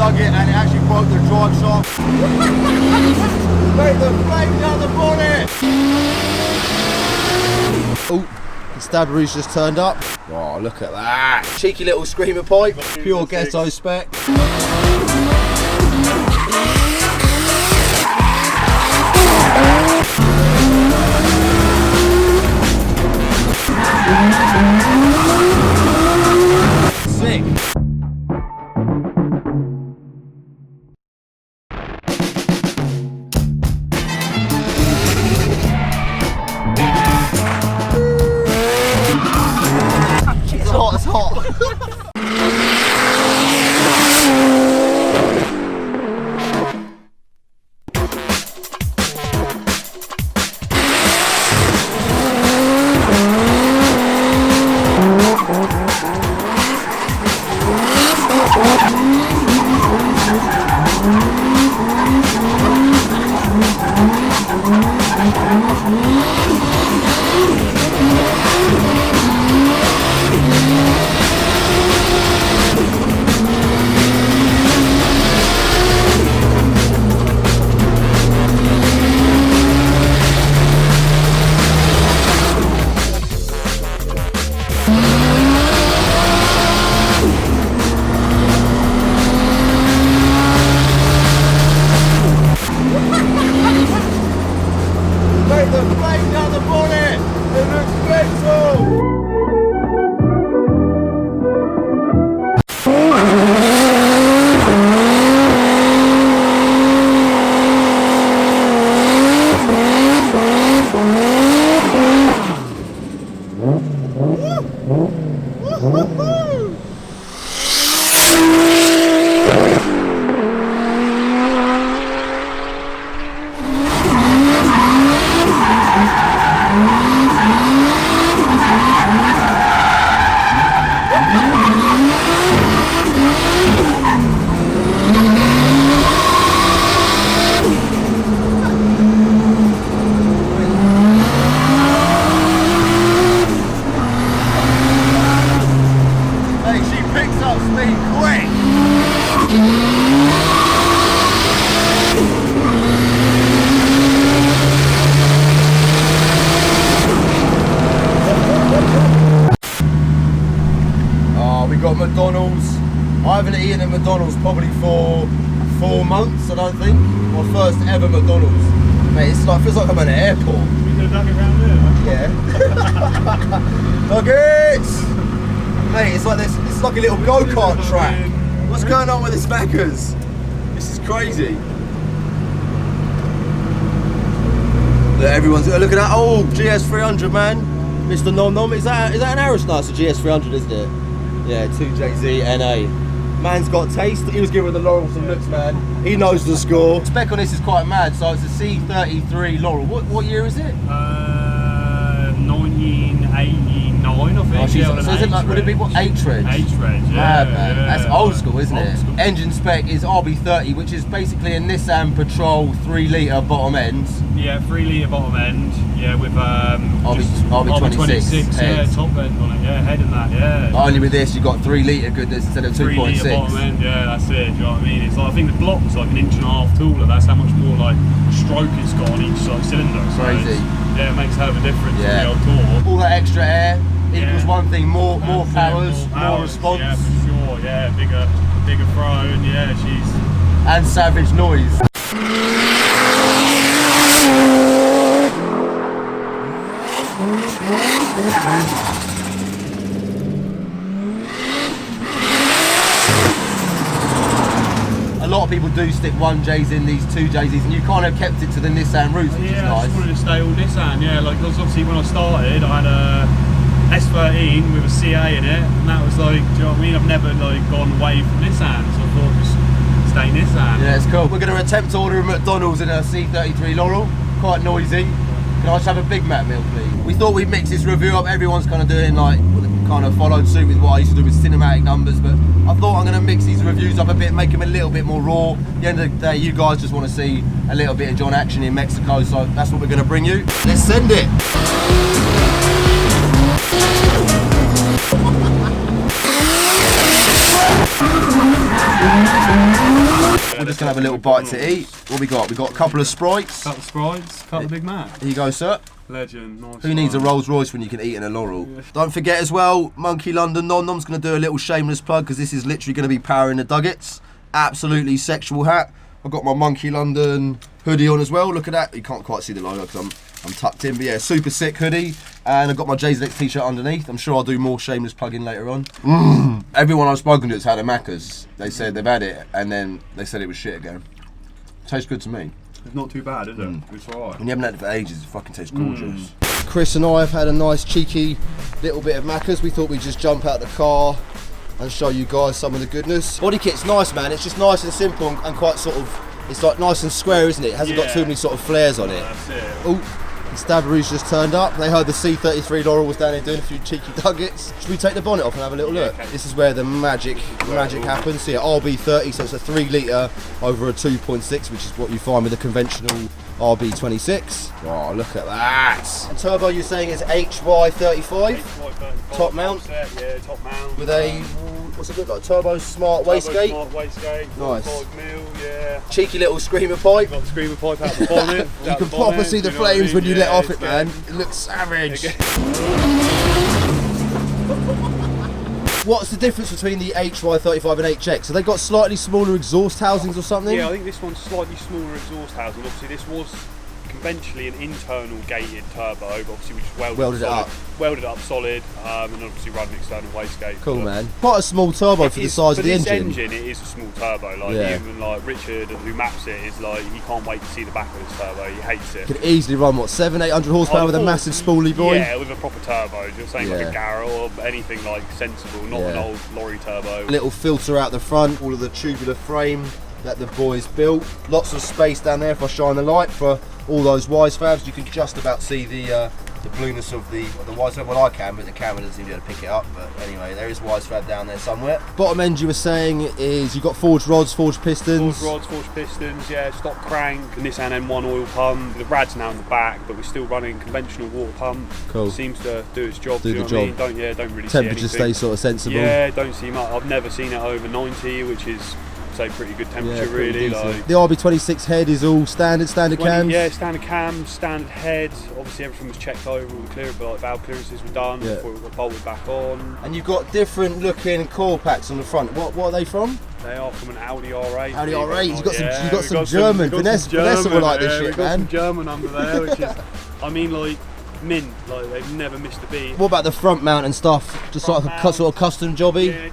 dug it and it actually broke the drive shaft. Mate, the flame down the bonnet! Oh, the Stabbery's just turned up. Oh, look at that. Cheeky little screamer pipe. Pure ghetto spec. Sick. It's hot, it's hot. McDonald's. I haven't eaten at McDonald's probably for 4 months, I don't think. My first ever McDonald's. Mate, it's like, feels like I'm at an airport. You could have dug it around there. Yeah. Nuggets! Mate, it's like this. It's like a little go-kart track. What's going on with this Macca's? This is crazy. Look, everyone's look at that. Oh, GS300, man. Mr. Nom Nom. Is that an Aerosnicer GS300, isn't it? Yeah, 2JZ NA. Man's got taste. He was giving the Laurel some looks, man. He knows the score. Spec on this is quite mad. So it's a C33 Laurel. What year is it? 1989, I think. Oh, so is it like, would it be what, 8 treads? 8 treads, yeah. Mad, man. Yeah. That's old school, isn't old it? School. Engine spec is RB30, which is basically a Nissan Patrol 3-litre bottom end. Yeah, 3-litre bottom end. Yeah, with RB26 yeah, top end on it. Yeah, head and that. Yeah. Only with this, you got 3-litre goodness instead of 2.6. 3-litre bottom end. Yeah, that's it. Do you know what I mean? It's like, I think the block's like 1.5 inches taller. That's how much more like stroke it's got on each side cylinder. So crazy. Yeah, it makes a hell of a difference. Yeah. To the old tour. All that extra air equals one thing: more powers, more response. Yeah, for sure. Yeah, bigger throw, and yeah, and savage noise. A lot of people do stick 1Js in these 2JZs, and you kind of kept it to the Nissan roots, which is nice. I just wanted to stay all Nissan. Yeah, like because obviously when I started, I had a S13 with a CA in it, and that was like, do you know what I mean? I've never like gone away from Nissan, so I thought just stay Nissan. Yeah, it's cool. We're going to attempt to order a McDonald's in a C33 Laurel. Quite noisy. Can I just have a Big Mac meal, please? We thought we'd mix this review up. Everyone's kind of doing like, kind of followed suit with what I used to do with cinematic numbers, but I thought I'm going to mix these reviews up a bit, make them a little bit more raw. At the end of the day, you guys just want to see a little bit of John action in Mexico, so that's what we're going to bring you. Let's send it. we're just gonna have a little bite to eat. What we got? We got a couple of Sprites. Couple of Sprites, couple of Big Mac. Here you go, sir. Legend, nice. Who needs a Rolls Royce when you can eat in a Laurel? Yeah. Don't forget as well, Monky London Non-Nom's going to do a little shameless plug because this is literally going to be powering the Duggets. Absolutely sexual hat. I've got my Monky London hoodie on as well. Look at that. You can't quite see the logo because I'm tucked in, but yeah, super sick hoodie. And I've got my JZX t-shirt underneath. I'm sure I'll do more shameless plugging later on. Everyone I've spoken to that's had a Macca's, they said they've had it and then they said it was shit again. Tastes good to me. It's not too bad, is it? It's alright. When you haven't had it for ages, it fucking tastes gorgeous. Chris and I have had a nice cheeky little bit of Macca's. We thought we'd just jump out the car and show you guys some of the goodness. Body kit's nice, man. It's just nice and simple and quite sort of, it's like nice and square, isn't it? It hasn't got too many sort of flares on it. That's it. Oh, the Stabberoos just turned up. They heard the C33 Laurel was down there doing a few cheeky Duggets. Should we take the bonnet off and have a little look? Okay. This is where the magic happens. See, RB30, so it's a 3 litre over a 2.6, which is what you find with a conventional RB26. Oh, look at that. And turbo, you're saying is HY35? HY35. Top mount? Yeah, top mount. With a, what's it look like? Turbo Smart wastegate? Smart wastegate. Nice. 5mm, yeah. Cheeky little screamer pipe. Got the screamer pipe out the bonnet. You can proper see the flames when you let off it, man. It looks savage. What's the difference between the HY35 and HX? Have they got slightly smaller exhaust housings or something? Yeah, I think this one's slightly smaller exhaust housing. Obviously, this was conventionally an internal gated turbo, but obviously we just welded it up. Welded it up solid, and obviously run an external wastegate. Cool, man. Quite a small turbo for the size of the engine. For this engine, it is a small turbo. Like even like Richard, who maps it, is like he can't wait to see the back of this turbo. He hates it. Could easily run what 700-800 horsepower with a massive spoolie boy. Yeah, with a proper turbo. You're saying like a Garrett or anything like sensible, not an old lorry turbo. A little filter out the front, all of the tubular frame that the boys built. Lots of space down there if I shine the light for all those wise fabs. You can just about see the blueness of the wise fab. Well, I can, but the camera doesn't seem to be able to pick it up. But anyway, there is wise fab down there somewhere. Bottom end, you were saying, is you've got forged rods, forged pistons. Forged rods, forged pistons, yeah, stock crank, Nissan M1 oil pump. The rad's now in the back, but we're still running conventional water pump. Cool. Seems to do its job. Do the job. I mean? Don't really temperature see anything. Stays sort of sensible. Yeah, don't see much. I've never seen it over 90, which is pretty good temperature, really. Like the RB26 head is all standard cams. Yeah, standard cams, standard head. Obviously, everything was checked over, all the clear, but like valve clearances were done before it got bolted back on. And you've got different looking coil packs on the front. What are they from? They are from an Audi R8. Audi R8. You've got some German. Vanessa will like this shit, man. We've got some German under there, which is, I mean, like mint. Like they've never missed a beat. What about the front mount and stuff? Just like a sort of custom jobby. Yeah,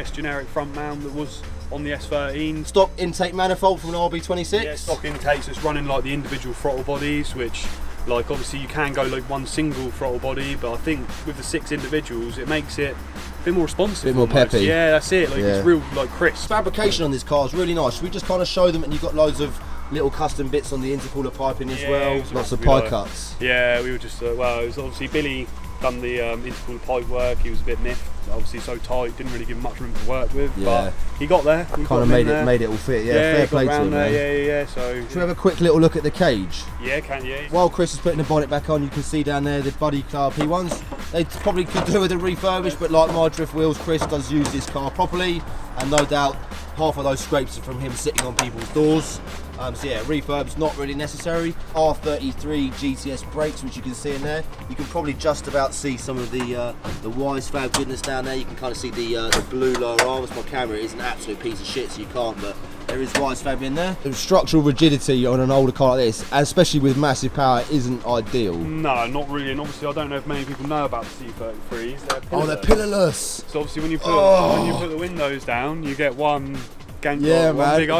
generic front mount that was on the S13. Stock intake manifold from an RB26? Yeah, stock intakes. It's running like the individual throttle bodies, which like obviously you can go like one single throttle body, but I think with the 6 individuals it makes it a bit more responsive. A bit more peppy. Yeah, that's it. Like it's real like crisp. Fabrication on this car is really nice. Should we just kind of show them? And you've got loads of little custom bits on the intercooler piping as well. Lots of pie cuts. Yeah, we were just well, it was obviously Billy done the intercooler pipe work. He was a bit miffed. Obviously so tight, didn't really give him much room to work with, but he got there. Kind of made it all fit. Fair play to him. Yeah. So should we have a quick little look at the cage? Yeah. While Chris is putting the bonnet back on, you can see down there the Buddy Club P1s. They probably could do with a refurbish, but like my drift wheels, Chris does use this car properly, and no doubt half of those scrapes are from him sitting on people's doors. So yeah, refurb's not really necessary. R32 GTR brakes, which you can see in there. You can probably just about see some of the wise fab goodness down there. You can kind of see the blue lower arms. My camera is an absolute piece of shit, so you can't, but there is wise fab in there. The structural rigidity on an older car like this, and especially with massive power, isn't ideal. No, not really, and obviously I don't know if many people know about the C33s. They're pillarless. They're pillarless. So obviously when you put the windows down, you get one man,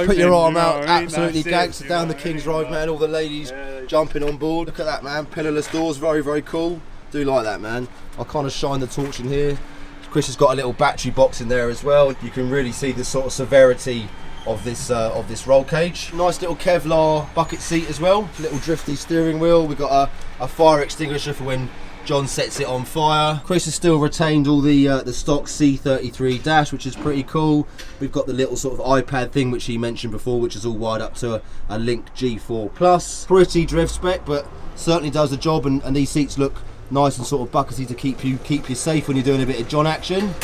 put your arm out, absolutely gangster down the King's Road, man. All the ladies jumping on board. Look at that, man. Pillarless doors, very, very cool. Do like that, man. I'll kind of shine the torch in here. Chris has got a little battery box in there as well. You can really see the sort of severity of this roll cage. Nice little Kevlar bucket seat as well. Little drifty steering wheel. We've got a fire extinguisher for when John sets it on fire. Chris has still retained all the stock C33 dash, which is pretty cool. We've got the little sort of iPad thing which he mentioned before, which is all wired up to a Link G4 Plus. Pretty drift spec, but certainly does the job, and these seats look nice and sort of buckety to keep you safe when you're doing a bit of John action.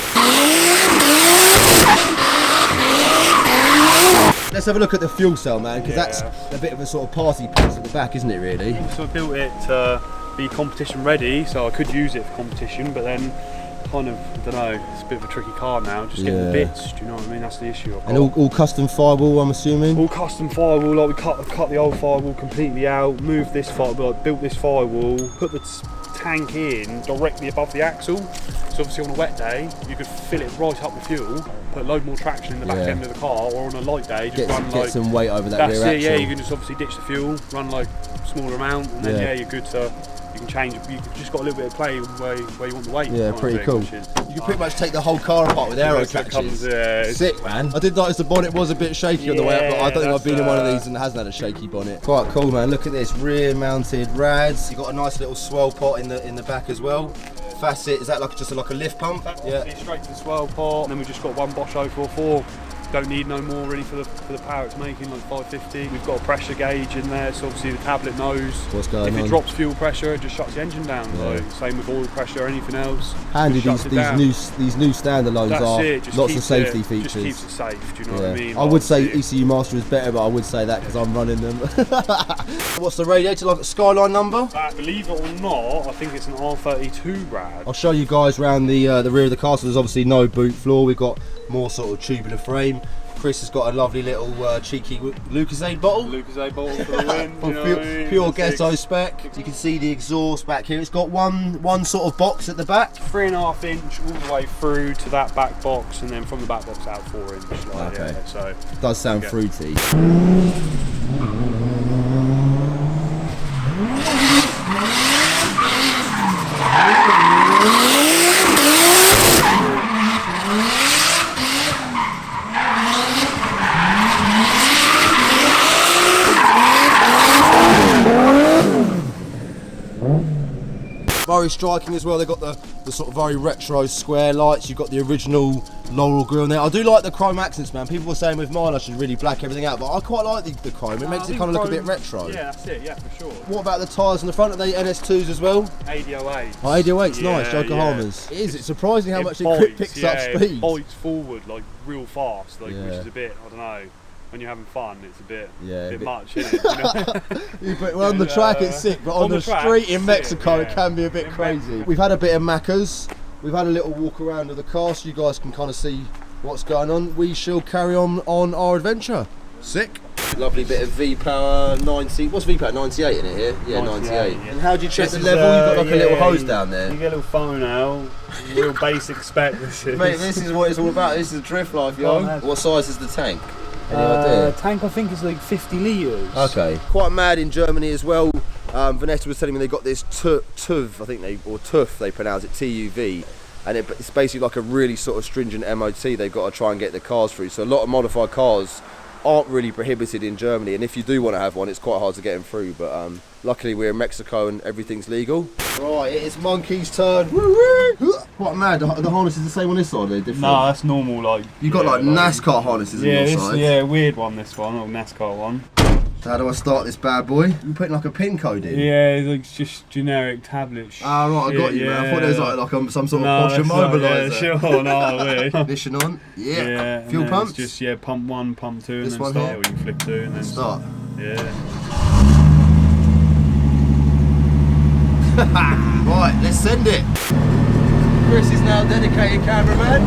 Let's have a look at the fuel cell, man, because that's a bit of a sort of party piece at the back, isn't it, really? So I built it to be competition ready, so I could use it for competition, but then kind of, I don't know, it's a bit of a tricky car now, just getting the bits, do you know what I mean? That's the issue. And all custom firewall, I'm assuming? All custom firewall, like we cut the old firewall completely out, moved this firewall, like built this firewall, put the tank in directly above the axle, so obviously on a wet day you could fill it right up with fuel, put a load more traction in the back end of the car, or on a light day just get some weight over that rear axle. Yeah, you can just obviously ditch the fuel, run like a smaller amount, and then you're good to, you can change, you've just got a little bit of play where you want the weight. Yeah, pretty cool. You can pretty much take the whole car apart with aero catches. Sick, man. I did notice the bonnet was a bit shaky on the way up, but I don't think I've been in one of these and hasn't had a shaky bonnet. Quite cool, man. Look at this, rear mounted rads. You got a nice little swell pot in the back as well. Facet, is that like just like a lift pump? Yeah. Straight to the swell pot, and then we've just got one Bosch 044. Don't need no more really for the power it's making, like 550. We've got a pressure gauge in there, so obviously the tablet knows what's going on. If it drops fuel pressure, it just shuts the engine down. Like, same with oil pressure or anything else. Handy these new standalones are. Lots of safety features. Just keeps it safe. Do you know what I mean? I would say ECU Master is better, but I would say that because I'm running them. What's the radiator like? Skyline number? Believe it or not, I think it's an R32 rad. I'll show you guys around the rear of the car. So there's obviously no boot floor. We've got more sort of tubular frame. Chris has got a lovely little cheeky Lucozade bottle. Lucozade bottle for the win. Pure ghetto spec. You can see the exhaust back here. It's got one sort of box at the back. 3.5 inch all the way through to that back box, and then from the back box out 4 inch. Like, okay. Yeah, so it does sound fruity. Very striking as well. They've got the sort of very retro square lights. You've got the original Laurel grille there. I do like the chrome accents, man. People were saying with mine I should really black everything out, but I quite like the chrome. It makes it kind of look a bit retro. Yeah, that's it. Yeah, for sure. What about the tyres on the front? Are they NS2s as well? AD08. Oh, AD08's nice. Yokohama's. It is. It's surprising how much it picks up speed. It bites forward like real fast, like which is a bit, I don't know. When you're having fun, it's a bit much, isn't it? You know? Well, on the track it's sick, but on the street in Mexico it can be a bit crazy. We've had a bit of Maccas. We've had a little walk around of the car so you guys can kind of see what's going on. We shall carry on our adventure. Sick. Lovely bit of V-Power 90. What's V-Power? 98 in it here? Yeah, 98. Yeah. And how do you check the level? You've got like a little hose down there. You get a little phone out. Real basic spec this is. Mate, this is what it's all about. This is a drift life, yo. What size is the tank? Any idea? Tank I think is like 50 litres. Okay. Quite mad in Germany as well. Vanessa was telling me they got this TUV, I think TUV they pronounce it, TUV, and it's basically like a really sort of stringent MOT they've got to try and get the cars through. So a lot of modified cars aren't really prohibited in Germany, and if you do want to have one, it's quite hard to get them through. But luckily we're in Mexico and everything's legal. Right, it's Monky's turn. What mad? The harness is the same on this side, they're different? No, that's normal. Like you've got like NASCAR harnesses on your side. Yeah, weird one. This one, or NASCAR one. So how do I start this bad boy? You're putting like a pin code in? Yeah, it's like just generic tablet shit. Ah, right, I got you, man. I thought there was like some sort of Porsche immobiliser. Yeah, sure, no, weird. Ignition on. Yeah. Fuel pumps? Just, pump 1, pump 2, this and then one start. here? Or you can flip 2 and then start. Yeah. Right, let's send it. Chris is now dedicated cameraman.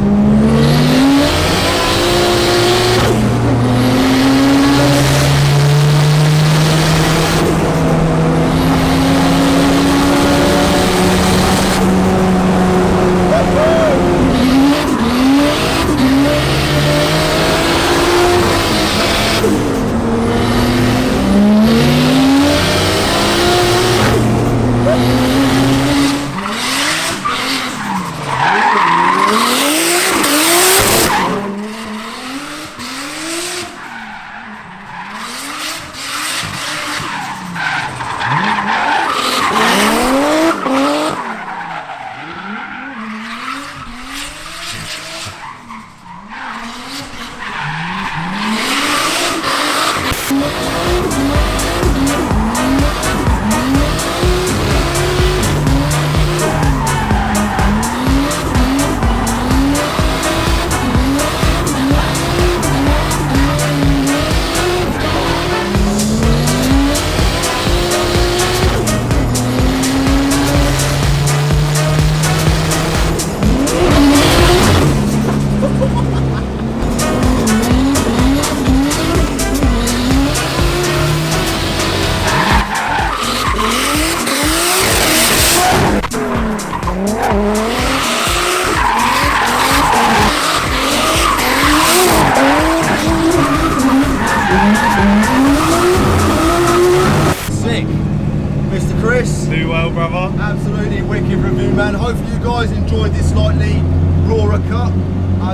do well, brother. Absolutely wicked review, man. Hopefully you guys enjoyed this slightly rawer cut.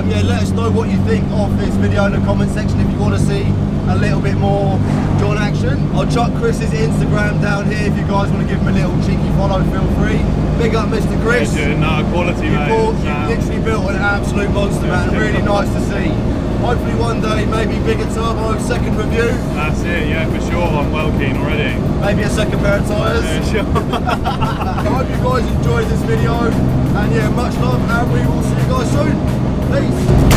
Yeah, let us know what you think of this video in the comment section if you want to see a little bit more John action. I'll chuck Chris's Instagram down here if you guys want to give him a little cheeky follow, feel free. Big up Mr. Chris. Yeah, no, quality, mate. You literally built an absolute monster, man. Really nice to see. Hopefully one day, maybe bigger turbo, second review. That's it, yeah, for sure. I'm well keen already. Maybe a second pair of tyres. Yeah, sure. I hope you guys enjoyed this video. And yeah, much love, and we will see you guys soon. Peace.